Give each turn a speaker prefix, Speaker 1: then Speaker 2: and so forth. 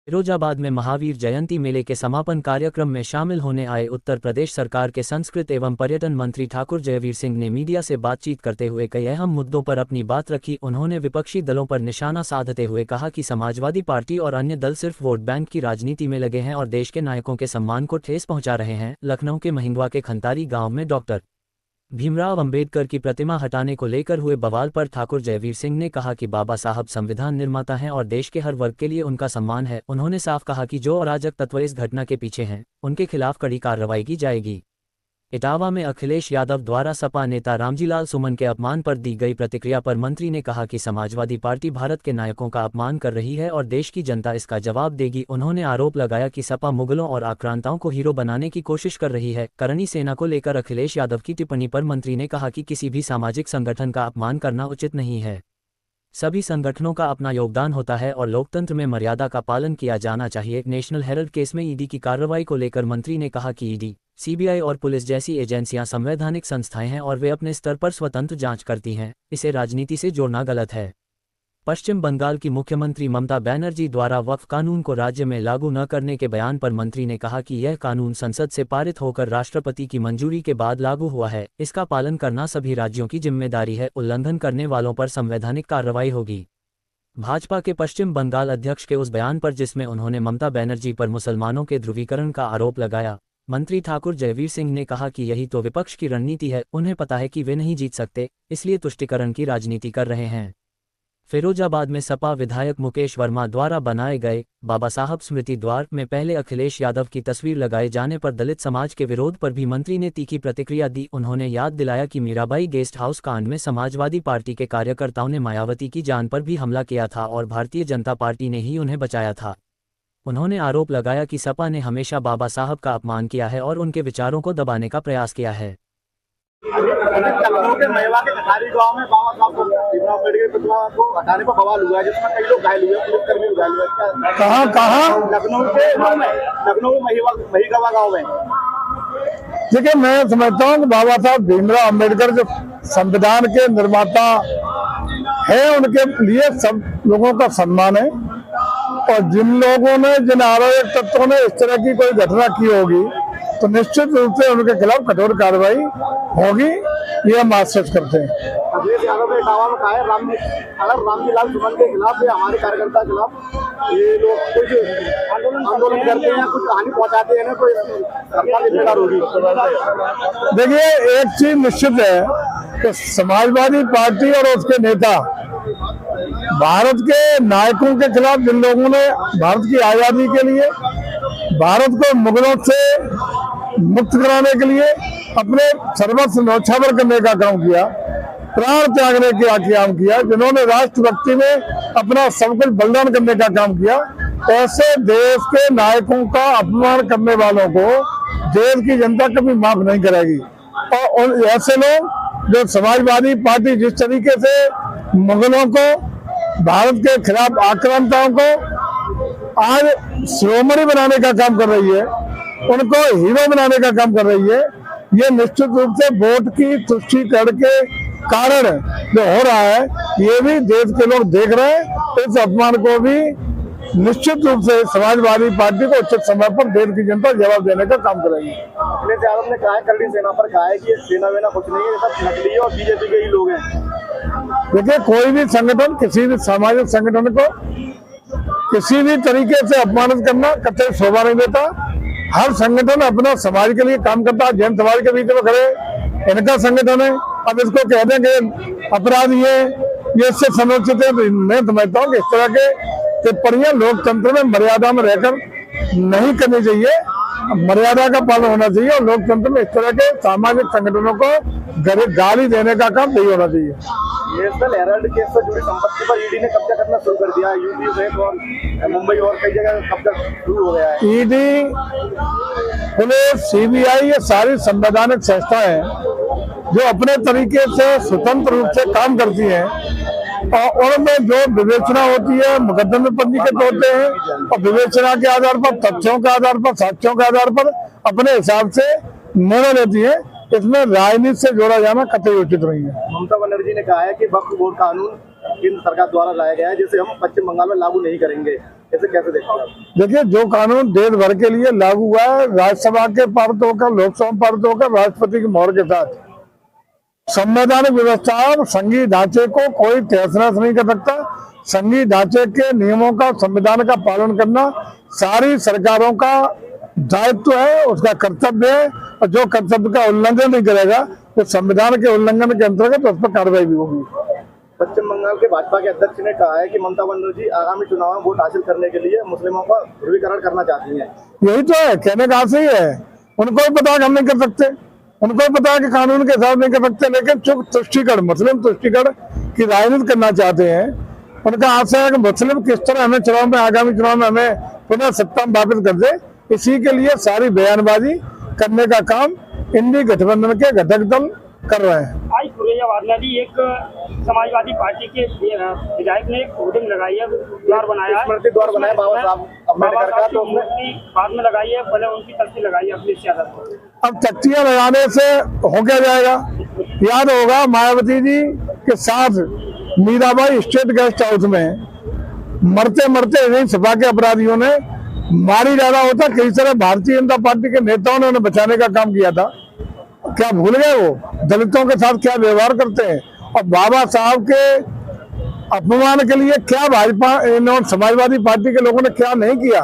Speaker 1: फिरोजाबाद में महावीर जयंती मेले के समापन कार्यक्रम में शामिल होने आए उत्तर प्रदेश सरकार के संस्कृत एवं पर्यटन मंत्री ठाकुर जयवीर सिंह ने मीडिया से बातचीत करते हुए कई अहम मुद्दों पर अपनी बात रखी। उन्होंने विपक्षी दलों पर निशाना साधते हुए कहा कि समाजवादी पार्टी और अन्य दल सिर्फ वोट बैंक की राजनीति में लगे हैं और देश के नायकों के सम्मान को ठेस पहुंचा रहे हैं। लखनऊ के महिंदवा के खंतारी गाँव में डॉक्टर भीमराव अंबेडकर की प्रतिमा हटाने को लेकर हुए बवाल पर ठाकुर जयवीर सिंह ने कहा कि बाबा साहब संविधान निर्माता हैं और देश के हर वर्ग के लिए उनका सम्मान है। उन्होंने साफ कहा कि जो अराजक तत्व इस घटना के पीछे हैं उनके खिलाफ कड़ी कार्रवाई की जाएगी। इटावा में अखिलेश यादव द्वारा सपा नेता रामजीलाल सुमन के अपमान पर दी गई प्रतिक्रिया पर मंत्री ने कहा कि समाजवादी पार्टी भारत के नायकों का अपमान कर रही है और देश की जनता इसका जवाब देगी। उन्होंने आरोप लगाया कि सपा मुगलों और आक्रांताओं को हीरो बनाने की कोशिश कर रही है। करनी सेना को लेकर अखिलेश यादव की टिप्पणी पर मंत्री ने कहा कि किसी भी सामाजिक संगठन का अपमान करना उचित नहीं है। सभी संगठनों का अपना योगदान होता है और लोकतंत्र में मर्यादा का पालन किया जाना चाहिए। नेशनल हेराल्ड केस में ईडी की कार्रवाई को लेकर मंत्री ने कहा कि ईडी, सीबीआई और पुलिस जैसी एजेंसियां संवैधानिक संस्थाएं हैं और वे अपने स्तर पर स्वतंत्र जांच करती हैं। इसे राजनीति से जोड़ना गलत है। पश्चिम बंगाल की मुख्यमंत्री ममता बनर्जी द्वारा वक्फ कानून को राज्य में लागू न करने के बयान पर मंत्री ने कहा कि यह कानून संसद से पारित होकर राष्ट्रपति की मंजूरी के बाद लागू हुआ है। इसका पालन करना सभी राज्यों की जिम्मेदारी है। उल्लंघन करने वालों पर संवैधानिक कार्रवाई होगी। भाजपा के पश्चिम बंगाल अध्यक्ष के उस बयान पर जिसमें उन्होंने ममता बनर्जी पर मुसलमानों के ध्रुवीकरण का आरोप लगाया, मंत्री ठाकुर जयवीर सिंह ने कहा कि यही तो विपक्ष की रणनीति है। उन्हें पता है कि वे नहीं जीत सकते, इसलिए तुष्टीकरण की राजनीति कर रहे हैं। फिरोजाबाद में सपा विधायक मुकेश वर्मा द्वारा बनाए गए बाबा साहब स्मृति द्वार में पहले अखिलेश यादव की तस्वीर लगाए जाने पर दलित समाज के विरोध पर भी मंत्री ने तीखी प्रतिक्रिया दी। उन्होंने याद दिलाया कि मीराबाई गेस्ट हाउस कांड में समाजवादी पार्टी के कार्यकर्ताओं ने मायावती की जान पर भी हमला किया था और भारतीय जनता पार्टी ने ही उन्हें बचाया था। उन्होंने आरोप लगाया कि सपा ने हमेशा बाबा साहब का अपमान किया है और उनके विचारों को दबाने का प्रयास किया है।
Speaker 2: लखनऊ के महिवा के खंतारी गांव में बाबा साहब भीमराव अम्बेडकर की प्रतिमा को हटाने पर बवाल हुआ है, जिसमें कई लोग घायल हुए, पुलिसकर्मी घायल हुए।
Speaker 3: कहाँ?
Speaker 2: लखनऊ महिवा गांव में।
Speaker 3: देखिए, मैं समझता हूँ कि बाबा साहब भीमराव अम्बेडकर जो संविधान के निर्माता है, उनके लिए सब लोगों का सम्मान है। और जिन लोगों ने, जिन अराजक तत्वों ने इस तरह की कोई घटना की होगी तो निश्चित रूप से उनके खिलाफ कठोर कार्रवाई होगी, ये हम आश्वस्त करते हैं।
Speaker 2: अखिलेश यादव ने दावा में कहा है अगर रामजीलाल सुमन के खिलाफ या हमारे कार्यकर्ता के खिलाफ ये लोग कुछ आंदोलन करते हैं, कुछ हानि पहुंचाते हैं ना, तो सरकार जिम्मेदार होगी।
Speaker 3: देखिए, एक चीज निश्चित है कि समाजवादी पार्टी और उसके नेता भारत के नायकों के खिलाफ, जिन लोगों ने भारत की आजादी के लिए, भारत को मुगलों से मुक्त कराने के लिए अपने सर्वस्व न्यौछावर करने का काम किया, प्राण त्यागने का काम किया, जिन्होंने राष्ट्रभक्ति में अपना सब कुछ बलिदान करने का काम किया, ऐसे देश के नायकों का अपमान करने वालों को देश की जनता कभी माफ नहीं करेगी। और ऐसे लोग जो समाजवादी पार्टी जिस तरीके से मुगलों को, भारत के खिलाफ आक्रांताओं को आज शिरोमणि बनाने का काम कर रही है, उनको हीरो बनाने का काम कर रही है, ये निश्चित रूप से वोट की तुष्टीकरण के कारण जो हो रहा है, ये भी देश के लोग देख रहे हैं। इस अपमान को भी निश्चित रूप से समाजवादी पार्टी को उचित समय पर देश की जनता जवाब देने का काम करेगी।
Speaker 2: अखिलेश यादव ने कहा है, करनी सेना पर कहा है कि सेना वेना कुछ नहीं है, सब नकली है और बीजेपी के ही लोग हैं।
Speaker 3: देखिए, कोई भी संगठन किसी भी सामाजिक संगठन को किसी भी तरीके से अपमानित करना कतई शोभा नहीं देता। हर संगठन अपना समाज के लिए काम करता है। जैन समाज के बीच में खड़े इनका संगठन है, अब इसको कह दें कि अपराधी है, ये इससे समर्थित है। मैं समझता हूँ कि इस तरह के टिप्पणियां लोकतंत्र में मर्यादा में रहकर नहीं करनी चाहिए, मर्यादा का पालन होना चाहिए और लोकतंत्र में इस तरह के सामाजिक संगठनों को गाली देने का काम नहीं होना चाहिए।
Speaker 2: नेशनल हेराल्ड केस से जुड़ी संपत्ति पर ईडी ने कब्जा करना शुरू कर दिया है। यूपी सहित और मुंबई और कई जगह कब्जा शुरू हो गया है।
Speaker 3: ईडी, पुलिस, सीबीआई, ये सारी संवैधानिक संस्थाएं जो अपने तरीके से स्वतंत्र रूप से काम करती हैं और उनमें जो विवेचना होती है, मुकदमे पंजीकृत होते हैं और विवेचना के आधार पर, तथ्यों के आधार पर, साक्ष्यों के आधार पर अपने हिसाब से निर्णय लेती है। इसमें राजनीति से जोड़ा जाना कतई उचित नहीं है।
Speaker 2: ममता बनर्जी ने कहा है कि वक्फ बोर्ड कानून केंद्र सरकार द्वारा लाया गया है, जिसे हम पश्चिम बंगाल में लागू नहीं करेंगे। इसे कैसे देखते हैं आप?
Speaker 3: देखिए, जो कानून देश भर के लिए लागू हुआ है, राज्यसभा के पारित होकर, लोकसभा पारित होकर, राष्ट्रपति की मोहर के साथ, संवैधानिक व्यवस्था और संघीय ढांचे को कोई तहस नहस नहीं कर सकता। संघीय ढांचे के नियमों का, संविधान का पालन करना सारी सरकारों का दायित्व है, उसका कर्तव्य है। और जो कर्तव्य का उल्लंघन नहीं करेगा तो संविधान के उल्लंघन के अंतर्गत उस पर कार्रवाई भी होगी।
Speaker 2: पश्चिम बंगाल के भाजपा के अध्यक्ष ने कहा है कि ममता बनर्जी आगामी चुनाव में वोट हासिल करने के लिए मुस्लिमों का ध्रुवीकरण करना चाहती हैं।
Speaker 3: यही तो है, कहने का सही है। उनको भी पता है कि हम नहीं कर सकते, उनको भी पता है कि कानून के हिसाब नहीं कर सकते, लेकिन चुप तुष्टिकरण, मुस्लिम तुष्टिकरण की राजनीति करना चाहते हैं। उनका आशा है कि मुस्लिम किस तरह हमें चुनाव में, आगामी चुनाव में हमें पुनः सत्ता में वापिस कर दे। इसी के लिए सारी बयानबाजी करने का काम इंडी गठबंधन के घटक दल कर रहे हैं।
Speaker 4: आज फिरोजाबाद में भी एक समाजवादी पार्टी के विधायक ने एक होर्डिंग लगाई है, द्वार बनाया है,
Speaker 2: स्मृति द्वार बनाया बाबा साहब अम्बेडकर का, तो उसमें
Speaker 4: बाद में लगाई है, पहले उनकी तस्वीर लगाई है अपनी सियासत।
Speaker 3: अब तख्तियां लगाने से हो क्या जाएगा? याद होगा मायावती जी के साथ मीराबाई स्टेट गेस्ट हाउस में मरते मरते इन्हीं सपा के अपराधियों ने मारी ज्यादा होता, किसी तरह भारतीय जनता पार्टी के नेताओं ने उन्हें बचाने का काम किया था। क्या भूल गए वो दलितों के साथ क्या व्यवहार करते हैं? और बाबा साहब के अपमान के लिए क्या भाजपा समाजवादी पार्टी के लोगों ने क्या नहीं किया?